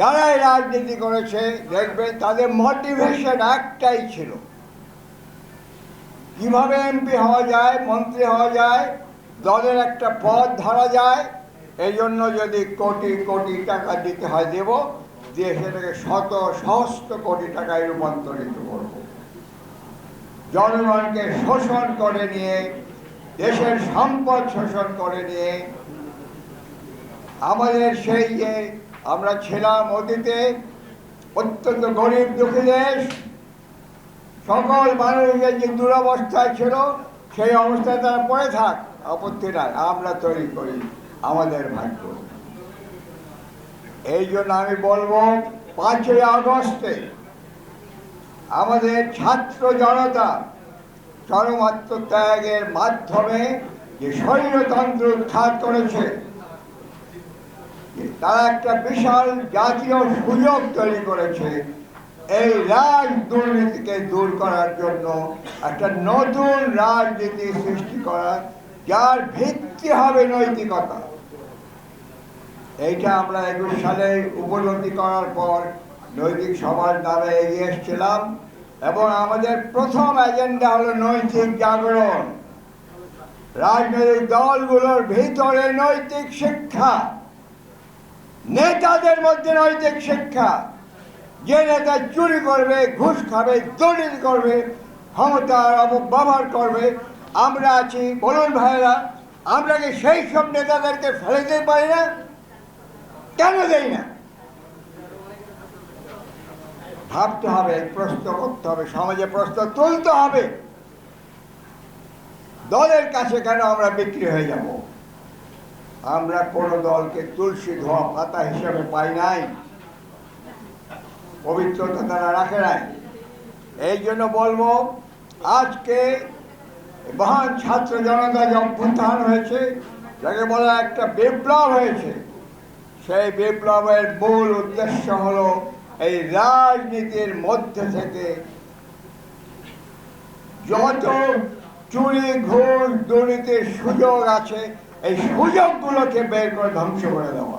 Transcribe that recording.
যারাই রাজনীতি করেছে দেখবেন তাদের মোটিভেশন একটাই ছিল, কিভাবে এমপি হওয়া যায়, মন্ত্রী হওয়া যায়, দলের একটা পদ ধরা যায়। এই জন্য যদি কোটি কোটি টাকা দিতে হয় দেব, দিয়ে সেটাকে শত সহস্র কোটি টাকায় রূপান্তরিত করব। জনগণকে শোষণ করে নিয়ে, দেশের সম্পদ শোষণ করে নিয়ে, আমাদের সেই যে আমরা ছিলাম অতীতে অত্যন্ত গরিব দুঃখী দেশ, সকল মানুষের যে দুরবস্থায় ছিল সেই অবস্থায় তারা পড়ে থাক, আপত্তি নাই, আমরা তৈরি করি আমাদের ভাগ্য। এই জন্য আমি বলবো 5ই আগস্টে আমাদের ছাত্র জনতা চরম আত্মত্যাগের মাধ্যমে যে স্বৈরতন্ত্র উৎখাত করেছে, তারা একটা বিশাল জাতীয় সুযোগ তৈরি করেছে এই রাজ দুর্নীতিকে দূর করার জন্য, একটা নতুন রাজনীতি সৃষ্টি করা, যার ভিত্তি হবে নৈতিকতা। এইটা আমরা 21 সালে উপলব্ধি করার পর নৈতিক সমাজ নামে এগিয়ে এসেছিলাম, এবং আমাদের প্রথম এজেন্ডা হলো নৈতিক জাগরণ। রাজনৈতিক দলগুলোর ভিতরে নৈতিক শিক্ষা, নেতাদের মধ্যে নৈতিক শিক্ষা। যে নেতা চুরি করবে, ঘুষ খাবে, দুর্নীতি করবে, ক্ষমতার অপব্যবহার করবে, আমরা আছি, বলুন ভাইরা, আমরা কি সেই সব নেতাদেরকে ফেলে দিতে পারি না? কেন দেই না? ভাবতে হবে, প্রশ্ন করতে হবে, সমাজে প্রশ্ন তুলতে হবে। দলের কাছে কেন আমরা বিক্রি হয়ে যাব? আমরা কোনো দলকে তুলসী ধোয়া পাতা হিসেবে পাই নাই, পবিত্রতা তারা রাখে নাই। এই জন্য বলবো, আজকে মহান ছাত্র জনতা যে অভ্যুত্থান হয়েছে, যাকে বলা একটা বিপ্লব হয়েছে, সেই বিপ্লবের মূল উদ্দেশ্য হলো এই রাজনীতির মধ্যে থেকে যত চুরি, ঘুষ, দুর্নীতির সুযোগ আছে, এই সুযোগগুলোকে বের করে ধ্বংস করে দেওয়া।